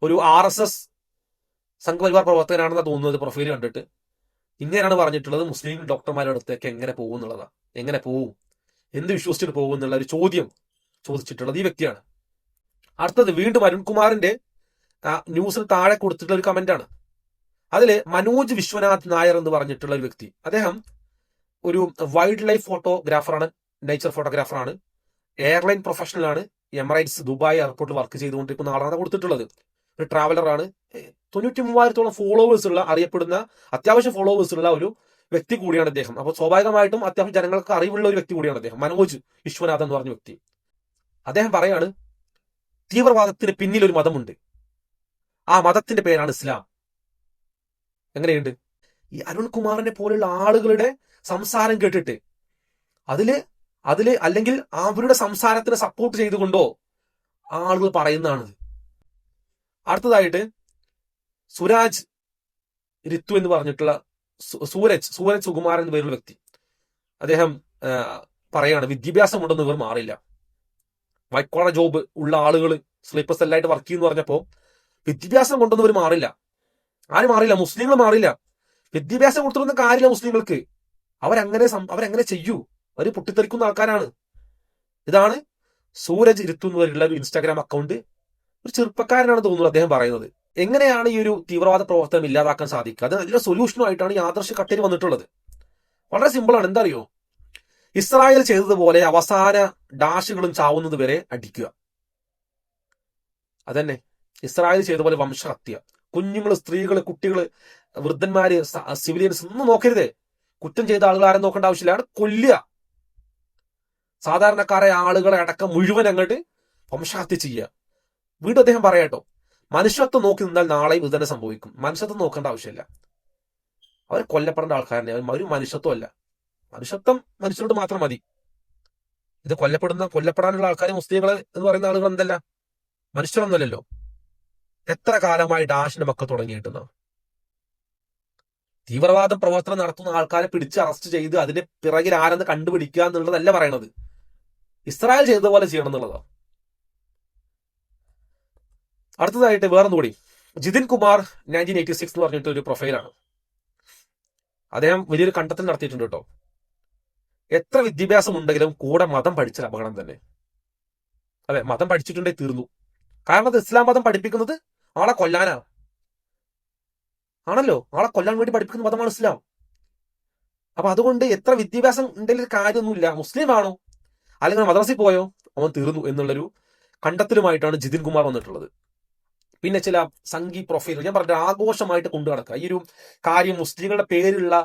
ഒരു RSS സംഘപരിവാർ പ്രവർത്തകനാണെന്നാ തോന്നുന്നത് പ്രൊഫൈൽ കണ്ടിട്ട്. ഇങ്ങനെയാണ് പറഞ്ഞിട്ടുള്ളത്, മുസ്ലിം ഡോക്ടർമാരുടെ അടുത്തേക്ക് എങ്ങനെ പോകും എന്നുള്ളതാ. എങ്ങനെ പോവും, എന്ത് വിശ്വസിച്ചിട്ട് പോകും എന്നുള്ള ഒരു ചോദ്യം ചോദിച്ചിട്ടുള്ളത് ഈ വ്യക്തിയാണ്. അടുത്തത് വീണ്ടും അരുൺകുമാറിന്റെ ന്യൂസിന് താഴെ കൊടുത്തിട്ടുള്ള ഒരു കമന്റാണ്. അതില് മനോജ് വിശ്വനാഥ് നായർ എന്ന് പറഞ്ഞിട്ടുള്ള ഒരു വ്യക്തി, അദ്ദേഹം ഒരു വൈൽഡ് ലൈഫ് ഫോട്ടോഗ്രാഫറാണ്, നേച്ചർ ഫോട്ടോഗ്രാഫറാണ്, എയർലൈൻ പ്രൊഫഷണലാണ്, എമിറേറ്റ്സ് ദുബായ് എയർപോർട്ടിൽ വർക്ക് ചെയ്തുകൊണ്ടിരിക്കുന്ന ആളാണ് കൊടുത്തിട്ടുള്ളത്. ഒരു ട്രാവലറാണ്, 93,000-ഓളം ഫോളോവേഴ്സ് ഉള്ള, അറിയപ്പെടുന്ന അത്യാവശ്യം ഫോളോവേഴ്സ് ഉള്ള ഒരു വ്യക്തി കൂടിയാണ് അദ്ദേഹം. അപ്പോൾ സ്വാഭാവികമായിട്ടും അത്യാവശ്യം ജനങ്ങൾക്ക് അറിവുള്ള ഒരു വ്യക്തി കൂടിയാണ് അദ്ദേഹം, മനോജ് വിശ്വനാഥ് എന്ന് പറഞ്ഞ വ്യക്തി. അദ്ദേഹം പറയാണ്, തീവ്രവാദത്തിന് പിന്നിൽ ഒരു മതമുണ്ട്, ആ മതത്തിന്റെ പേരാണ് ഇസ്ലാം. എങ്ങനെയുണ്ട്? ഈ അരുൺകുമാറിനെ പോലുള്ള ആളുകളുടെ സംസാരം കേട്ടിട്ട് അതില് അല്ലെങ്കിൽ അവരുടെ സംസാരത്തിന് സപ്പോർട്ട് ചെയ്തുകൊണ്ടോ ആളുകൾ പറയുന്നതാണിത്. അടുത്തതായിട്ട് സുരാജ് ഋതു എന്ന് പറഞ്ഞിട്ടുള്ള സൂരജ് സുകുമാരൻ എന്ന് പേരുള്ള വ്യക്തി, അദ്ദേഹം പറയാണ്, വിദ്യാഭ്യാസം ഉണ്ടെന്ന് ഇവർ മാറില്ല. വൈറ്റ് കോളർ ജോബ് ഉള്ള ആളുകൾ സ്ലീപ്പർ സെല്ലായിട്ട് വർക്ക് ചെയ്യുന്നു പറഞ്ഞപ്പോ വിദ്യാഭ്യാസം കൊണ്ടൊന്നും ഇവർ മാറില്ല. ആരും മാറില്ല, മുസ്ലിങ്ങൾ മാറില്ല. വിദ്യാഭ്യാസം കൊടുത്തിരുന്ന കാര്യമില്ല മുസ്ലിങ്ങൾക്ക്. അവരെങ്ങനെ ചെയ്യൂ? അവർ പൊട്ടിത്തെറിക്കുന്ന ആൾക്കാരാണ്. ഇതാണ് സൂരജ് ഋതു എന്ന് പറയുന്ന ഒരു ഇൻസ്റ്റാഗ്രാം അക്കൗണ്ട്, ഒരു ചെറുപ്പക്കാരനാണ് തോന്നുന്നത് അദ്ദേഹം പറയുന്നത്. എങ്ങനെയാണ് ഈ ഒരു തീവ്രവാദ പ്രവർത്തനം ഇല്ലാതാക്കാൻ സാധിക്കുക? അത് നല്ല സൊല്യൂഷനുമായിട്ടാണ് ഈ ആദർശ് കട്ടേരി വന്നിട്ടുള്ളത്. വളരെ സിമ്പിളാണ്. എന്താ അറിയോ? ഇസ്രായേൽ ചെയ്തതുപോലെ അവസാന ഡാഷുകളും ചാവുന്നത് വരെ അടിക്കുക. അതന്നെ ഇസ്രായേൽ ചെയ്ത പോലെ വംശഹത്യ. കുഞ്ഞുങ്ങൾ, സ്ത്രീകൾ, കുട്ടികൾ, വൃദ്ധന്മാര്, സിവിലിയൻസ് ഒന്നും നോക്കരുതേ. കുറ്റം ചെയ്ത ആളുകൾ ആരും നോക്കേണ്ട ആവശ്യമില്ല, അവിടെ കൊല്ലുക. സാധാരണക്കാരായ ആളുകളെ അടക്കം മുഴുവൻ അങ്ങോട്ട് വംശഹത്യ ചെയ്യുക. വീണ്ടും അദ്ദേഹം പറയാട്ടോ, മനുഷ്യത്വം നോക്കി നിന്നാൽ നാളെയും ഇത് തന്നെ സംഭവിക്കും. മനുഷ്യത്വം നോക്കേണ്ട ആവശ്യമില്ല. അവർ കൊല്ലപ്പെടേണ്ട ആൾക്കാരനെ, ഒരു മനുഷ്യത്വം അല്ല. മനുഷ്യത്വം മനുഷ്യരോട് മാത്രം മതി. ഇത് കൊല്ലപ്പെടാനുള്ള ആൾക്കാർ മുസ്ലിങ്ങൾ എന്ന് പറയുന്ന ആളുകൾ എന്തല്ല, മനുഷ്യരൊന്നുമല്ലല്ലോ. എത്ര കാലമായി ഡാഷിന്റെ മക്കൾ തുടങ്ങിയിട്ടുണ്ടോ? തീവ്രവാദ പ്രവർത്തനം നടത്തുന്ന ആൾക്കാരെ പിടിച്ച് അറസ്റ്റ് ചെയ്ത് അതിന്റെ പിറകിൽ ആരെന്ന് കണ്ടുപിടിക്കുക എന്നുള്ളതല്ല പറയണത്. ഇസ്രായേൽ ചെയ്തതുപോലെ ചെയ്യണം എന്നുള്ളതാണ്. അടുത്തതായിട്ട് വേറൊന്നുകൂടി, ജിതിൻ കുമാർ 1986 എന്ന് പറഞ്ഞിട്ട് ഒരു പ്രൊഫൈലാണ്. അദ്ദേഹം വലിയൊരു കണ്ടെത്തൽ നടത്തിയിട്ടുണ്ട് കേട്ടോ. എത്ര വിദ്യാഭ്യാസം ഉണ്ടെങ്കിലും കൂടെ മതം പഠിച്ചാൽ അപകടം തന്നെ. അതെ, മതം പഠിച്ചിട്ടുണ്ടെങ്കിൽ തീർന്നു. കാരണം അത് ഇസ്ലാം മതം പഠിപ്പിക്കുന്നത് ആളെ കൊല്ലാനാണ്. ആണല്ലോ, ആളെ കൊല്ലാൻ വേണ്ടി പഠിപ്പിക്കുന്ന മതമാണ് ഇസ്ലാം. അപ്പൊ അതുകൊണ്ട് എത്ര വിദ്യാഭ്യാസം ഉണ്ടെങ്കിൽ കാര്യമൊന്നുമില്ല. മുസ്ലിം ആണോ അല്ലെങ്കിൽ മദ്രസയിൽ പോയോ അവൻ തീർന്നു എന്നുള്ളൊരു കണ്ടെത്തലുമായിട്ടാണ് ജിതിൻ കുമാർ വന്നിട്ടുള്ളത്. പിന്നെ ചില സംഘി പ്രൊഫൈൽ ഞാൻ പറഞ്ഞ ആഘോഷമായിട്ട് കൊണ്ടു നടക്കുക ഈ ഒരു കാര്യം, മുസ്ലിങ്ങളുടെ പേരിലുള്ള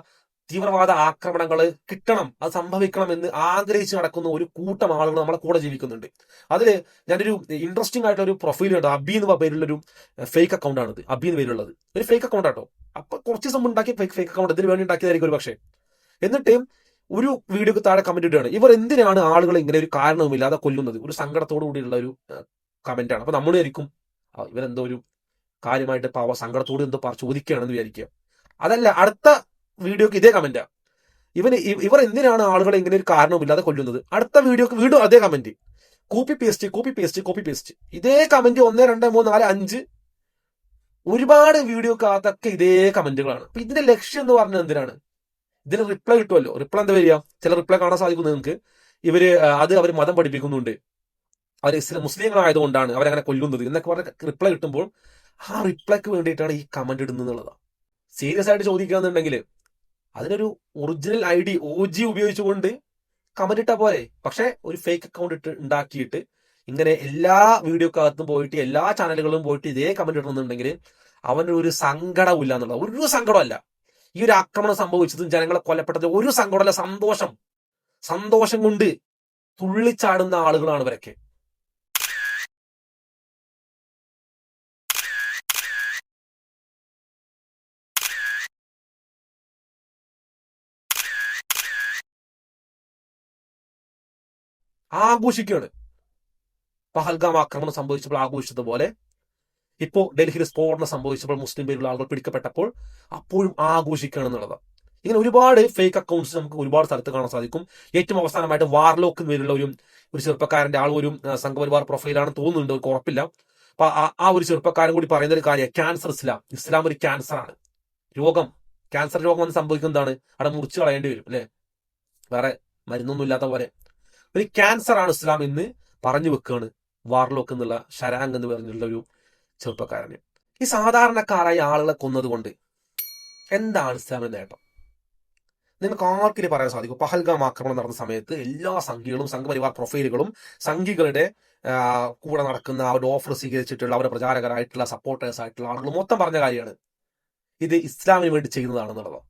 തീവ്രവാദ ആക്രമണങ്ങൾ കിട്ടണം, അത് സംഭവിക്കണം എന്ന് ആഗ്രഹിച്ച് നടക്കുന്ന ഒരു കൂട്ടം ആളുകൾ നമ്മളെ കൂടെ ജീവിക്കുന്നുണ്ട്. അതില് ഞാനൊരു ഇൻട്രസ്റ്റിംഗ് ആയിട്ടുള്ള ഒരു പ്രൊഫൈൽ ഉണ്ട്. അബി എന്ന പേരുള്ള ഒരു ഫേക്ക് അക്കൗണ്ട് ആണിത്. അബി എന്ന് പേരുള്ളത് ഒരു ഫേക്ക് അക്കൗണ്ട് ആട്ടോ. അപ്പൊ കുറച്ച് ദിവസം ഉണ്ടാക്കിയ ഫേക്ക് അക്കൗണ്ട് ഇതിന് വേണ്ടി ഉണ്ടാക്കിയതായിരിക്കും ഒരു പക്ഷേ. എന്നിട്ട് ഒരു വീഡിയോക്ക് താഴെ കമന്റ് ഇടുകയാണ്, ഇവർ എന്തിനാണ് ആളുകളെ ഇങ്ങനെ ഒരു കാരണവുമില്ലാതെ കൊല്ലുന്നത്, ഒരു സങ്കടത്തോടു കൂടിയുള്ള ഒരു കമന്റ് ആണ്. അപ്പൊ നമ്മൾ വിചാരിക്കും ഇവരെന്തോ ഒരു കാര്യമായിട്ട് സങ്കടത്തോട് എന്തോ ചോദിക്കുകയാണെന്ന് വിചാരിക്കുക. അതല്ല, അടുത്ത വീഡിയോക്ക് ഇതേ കമന്റാ, ഇവർ എന്തിനാണ് ആളുകളെ ഇങ്ങനെ ഒരു കാരണവുമില്ലാതെ കൊല്ലുന്നത്. അടുത്ത വീഡിയോക്ക് വീണ്ടും അതേ കമന്റ്, കോപ്പി പേസ്റ്റ് ഇതേ കമന്റ് 1 2 3 4 5 ഒരുപാട് വീഡിയോക്കകത്തൊക്കെ ഇതേ കമന്റുകളാണ്. അപ്പൊ ഇതിന്റെ ലക്ഷ്യം എന്ന് പറഞ്ഞത് എന്തിനാണ്? ഇതിന് റിപ്ലൈ കിട്ടുമല്ലോ. റിപ്ലൈ എന്താ വരിക? ചില റിപ്ലൈ കാണാൻ സാധിക്കും നിങ്ങൾക്ക്. അവർ മതം പഠിപ്പിക്കുന്നുണ്ട്, അവർ മുസ്ലിങ്ങളായതുകൊണ്ടാണ് അവരങ്ങനെ കൊല്ലുന്നത് എന്നൊക്കെ പറഞ്ഞ റിപ്ലൈ കിട്ടുമ്പോൾ ആ റിപ്ലൈക്ക് വേണ്ടിയിട്ടാണ് ഈ കമന്റ് ഇടുന്നത് എന്നുള്ളതാണ്. സീരിയസ് ആയിട്ട് ചോദിക്കുകയാണെന്നുണ്ടെങ്കിൽ അതിനൊരു ഒറിജിനൽ ID OG ഉപയോഗിച്ചുകൊണ്ട് കമന്റ് ഇട്ടാ പോലെ. പക്ഷെ ഒരു ഫേക്ക് അക്കൗണ്ട് ഉണ്ടാക്കിയിട്ട് ഇങ്ങനെ എല്ലാ വീഡിയോക്കകത്തും പോയിട്ട് എല്ലാ ചാനലുകളിലും പോയിട്ട് ഇതേ കമന്റ് ഇടുന്നുണ്ടെങ്കിൽ അവൻ്റെ ഒരു സങ്കടവും ഇല്ല എന്നുള്ളത്. ഒരു സങ്കടമല്ല. ഈ ഒരു ആക്രമണം സംഭവിച്ചതും ജനങ്ങളെ കൊല്ലപ്പെട്ടതും ഒരു സങ്കടമല്ല, സന്തോഷം കൊണ്ട് തുള്ളിച്ചാടുന്ന ആളുകളാണ് ഇവരൊക്കെ. ആഘോഷിക്കുകയാണ്. പഹൽഗാം ആക്രമണം സംഭവിച്ചപ്പോൾ ആഘോഷിച്ചതുപോലെ ഇപ്പോ ഡൽഹിയിൽ സ്ഫോടനം സംഭവിച്ചപ്പോൾ മുസ്ലിം പേരുള്ള ആളുകൾ പിടിക്കപ്പെട്ടപ്പോൾ അപ്പോഴും ആഘോഷിക്കുകയാണ് എന്നുള്ളത്. ഇങ്ങനെ ഒരുപാട് ഫേക്ക് അക്കൗണ്ട്സ് നമുക്ക് ഒരുപാട് സ്ഥലത്ത് കാണാൻ സാധിക്കും. ഏറ്റവും അവസാനമായിട്ട് വാർലോക്ക് പേരുള്ള ഒരു ചെറുപ്പക്കാരന്റെ ഒരു സംഘപരിവാർ പ്രൊഫൈലാണെന്ന് തോന്നുന്നുണ്ട്, ഒരു ഉറപ്പില്ല. അപ്പൊ ആ ഒരു ചെറുപ്പക്കാരൻ കൂടി പറയുന്ന ഒരു കാര്യം, ക്യാൻസർ ഇസ്ലാം ഒരു ക്യാൻസറാണ്, രോഗം, ക്യാൻസർ രോഗം എന്ന് സംഭവിക്കുന്നത് എന്താണ്? അവിടെ മുറിച്ച് കളയേണ്ടി വരും അല്ലെ, വേറെ മരുന്നൊന്നും ഇല്ലാത്ത പോലെ. ഒരു ക്യാൻസർ ആണ് ഇസ്ലാം എന്ന് പറഞ്ഞു വെക്കുകയാണ് വാർലോക്ക് എന്നുള്ള ഷരാങ് എന്ന് പറഞ്ഞുള്ള ഒരു ചെറുപ്പക്കാരന്. ഈ സാധാരണക്കാരായ ആളുകളെ കൊന്നതുകൊണ്ട് എന്താണ് ഇസ്ലാമിന്റെ നേട്ടം? നിങ്ങൾക്ക് ആർക്കിനെ പറയാൻ സാധിക്കും? പഹൽഗാം ആക്രമണം നടന്ന സമയത്ത് എല്ലാ സംഘികളും സംഘപരിവാർ പ്രൊഫൈലുകളും സംഘികളുടെ കൂടെ നടക്കുന്ന അവരുടെ ഓഫർ സ്വീകരിച്ചിട്ടുള്ള അവരുടെ പ്രചാരകരായിട്ടുള്ള സപ്പോർട്ടേഴ്സ് ആയിട്ടുള്ള ആളുകൾ മൊത്തം പറഞ്ഞ കാര്യമാണ് ഇത് ഇസ്ലാമിന് വേണ്ടി ചെയ്യുന്നതാണെന്നുള്ളത്.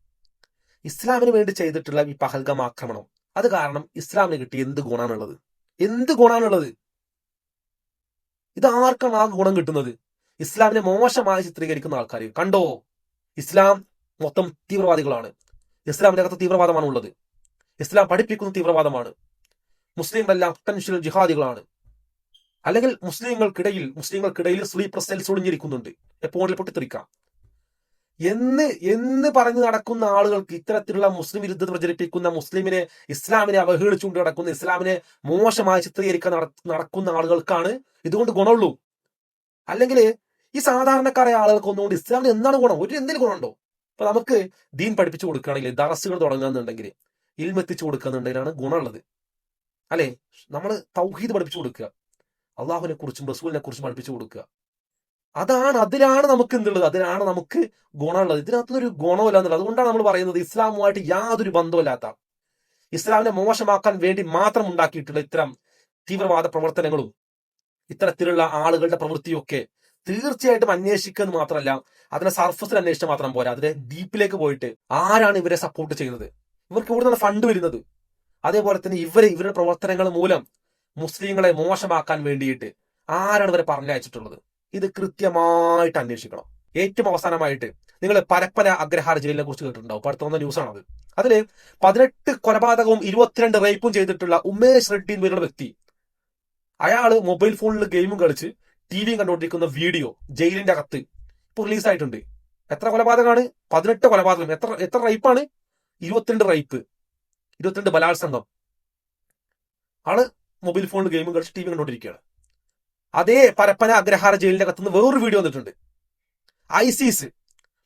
ഇസ്ലാമിന് വേണ്ടി ചെയ്തിട്ടുള്ള ഈ പഹൽഗാം ആക്രമണം അത് കാരണം ഇസ്ലാമിന് കിട്ടിയ എന്ത് ഗുണാണുള്ളത്? ഇത് ആർക്കാണ് ആ ഗുണം കിട്ടുന്നത്? ഇസ്ലാമിനെ മോശമായി ചിത്രീകരിക്കുന്ന ആൾക്കാർ. കണ്ടോ, ഇസ്ലാം മൊത്തം തീവ്രവാദികളാണ്, ഇസ്ലാമിന്റെ അകത്ത് തീവ്രവാദമാണ് ഉള്ളത്, ഇസ്ലാം പഠിപ്പിക്കുന്ന തീവ്രവാദമാണ്, മുസ്ലിങ്ങളെല്ലാം പൊട്ടൻഷ്യൽ ജിഹാദികളാണ്, അല്ലെങ്കിൽ മുസ്ലിങ്ങൾക്കിടയിൽ സ്ലീപ്പർ സെൽസ് ഒളിഞ്ഞിരിക്കുന്നുണ്ട്, എപ്പോഴും പൊട്ടിത്തെറിക്കാം എന്ന് പറഞ്ഞു നടക്കുന്ന ആളുകൾക്ക്, ഇത്തരത്തിലുള്ള മുസ്ലിം വിരുദ്ധത പ്രചരിപ്പിക്കുന്ന, ഇസ്ലാമിനെ അവഹേളിച്ചുകൊണ്ട് നടക്കുന്ന, ഇസ്ലാമിനെ മോശമായി ചിത്രീകരിക്കാൻ നടക്കുന്ന ആളുകൾക്കാണ് ഇതുകൊണ്ട് ഗുണമുള്ളൂ. അല്ലെങ്കിൽ ഈ സാധാരണക്കാരായ ആളുകൾക്ക് ഒന്നുകൊണ്ട് ഇസ്ലാമിന് എന്താണ് ഗുണം? എന്തെങ്കിലും ഗുണമുണ്ടോ? അപ്പൊ നമുക്ക് ദീൻ പഠിപ്പിച്ചു കൊടുക്കുകയാണെങ്കിൽ, ദറസുകൾ തുടങ്ങുകയെന്നുണ്ടെങ്കിൽ, ഇൽമെത്തിച്ചു കൊടുക്കുകയെന്നുണ്ടെങ്കിലാണ് ഗുണമുള്ളത് അല്ലെ. നമ്മൾ തൗഹീദ് പഠിപ്പിച്ചു കൊടുക്കുക, അള്ളാഹുവിനെ കുറിച്ചും റസൂലിനെ കുറിച്ചും പഠിപ്പിച്ചു കൊടുക്കുക. അതിലാണ് നമുക്ക് എന്തുള്ളത്? അതിലാണ് നമുക്ക് ഗുണമുള്ളത്. ഇതിനകത്തൊരു ഗുണമില്ല എന്നുള്ളത്. അതുകൊണ്ടാണ് നമ്മൾ പറയുന്നത് ഇസ്ലാമുമായിട്ട് യാതൊരു ബന്ധമില്ലാത്ത, ഇസ്ലാമിനെ മോശമാക്കാൻ വേണ്ടി മാത്രം ഉണ്ടാക്കിയിട്ടുള്ള ഇത്തരം തീവ്രവാദ പ്രവർത്തനങ്ങളും ഇത്തരത്തിലുള്ള ആളുകളുടെ പ്രവൃത്തിയൊക്കെ തീർച്ചയായിട്ടും അന്വേഷിക്കുക എന്ന് മാത്രമല്ല, അതിനെ സർഫസിൽ അന്വേഷിച്ചാൽ മാത്രം പോരാ, അതിന്റെ ഡീപ്പിലേക്ക് പോയിട്ട് ആരാണ് ഇവരെ സപ്പോർട്ട് ചെയ്യുന്നത്, ഇവർക്ക് ഇവിടെ നിന്ന് ഫണ്ട് വരുന്നത്, അതേപോലെ തന്നെ ഇവരുടെ പ്രവർത്തനങ്ങൾ മൂലം മുസ്ലിങ്ങളെ മോശമാക്കാൻ വേണ്ടിയിട്ട് ആരാണ് ഇവരെ പറഞ്ഞയച്ചിട്ടുള്ളത്, ഇത് കൃത്യമായിട്ട് അന്വേഷിക്കണം. ഏറ്റവും അവസാനമായിട്ട് നിങ്ങൾ പരപ്പന അഗ്രഹാര ജയിലിനെ കുറിച്ച് കേട്ടിട്ടുണ്ടാവും. അടുത്ത വന്ന ന്യൂസാണത്. അതില് 18 കൊലപാതകവും 22 റേപ്പും ചെയ്തിട്ടുള്ള ഉമേഷ് റെഡ്ഡി എന്ന് പേരുള്ള വ്യക്തി, അയാള് മൊബൈൽ ഫോണിൽ ഗെയിമും കളിച്ച് ടിവിയും കണ്ടുകൊണ്ടിരിക്കുന്ന വീഡിയോ ജയിലിന്റെ അകത്ത് ഇപ്പൊ റിലീസായിട്ടുണ്ട്. എത്ര കൊലപാതകമാണ്? 18 കൊലപാതകം. എത്ര റേപ്പാണ്? 22 റേപ്പ്, 22 ബലാത്സംഗം. ആള് മൊബൈൽ ഫോണിൽ ഗെയിമും കളിച്ച് ടിവി കണ്ടുകൊണ്ടിരിക്കുകയാണ്. അതേ പരപ്പന അഗ്രഹാര ജയിലിന്റെ അകത്തുനിന്ന് വേറൊരു വീഡിയോ വന്നിട്ടുണ്ട്. ഐസിസ്,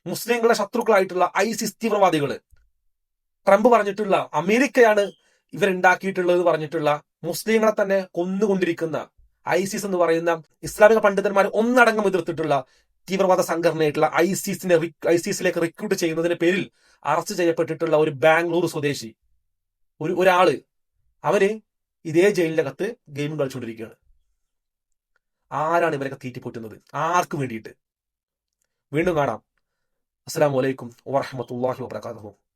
മുസ്ലിങ്ങളുടെ ശത്രുക്കളായിട്ടുള്ള ഐസിസ് തീവ്രവാദികള്, ട്രംപ് പറഞ്ഞിട്ടുള്ള, അമേരിക്കയാണ് ഇവരുണ്ടാക്കിയിട്ടുള്ളത് പറഞ്ഞിട്ടുള്ള, മുസ്ലിങ്ങളെ തന്നെ കൊന്നുകൊണ്ടിരിക്കുന്ന ഐസിസ് എന്ന് പറയുന്ന ഇസ്ലാമിക പണ്ഡിതന്മാർ ഒന്നടങ്കം എതിർത്തിട്ടുള്ള തീവ്രവാദ സംഘടനയായിട്ടുള്ള ഐസിസിലേക്ക് റിക്രൂട്ട് ചെയ്യുന്നതിന്റെ പേരിൽ അറസ്റ്റ് ചെയ്യപ്പെട്ടിട്ടുള്ള ഒരു ബാംഗ്ലൂർ സ്വദേശി ഒരാള് അവര് ഇതേ ജയിലിനകത്ത് ഗെയിം കളിച്ചുകൊണ്ടിരിക്കുകയാണ്. ആരാണ് ഇവരൊക്കെ തീറ്റിപ്പൊറ്റുന്നത്? ആർക്ക് വേണ്ടിയിട്ട്? വീണ്ടും കാണാം. അസ്സലാമു അലൈക്കും വറഹ്മത്തുള്ളാഹി വബറകാതുഹു.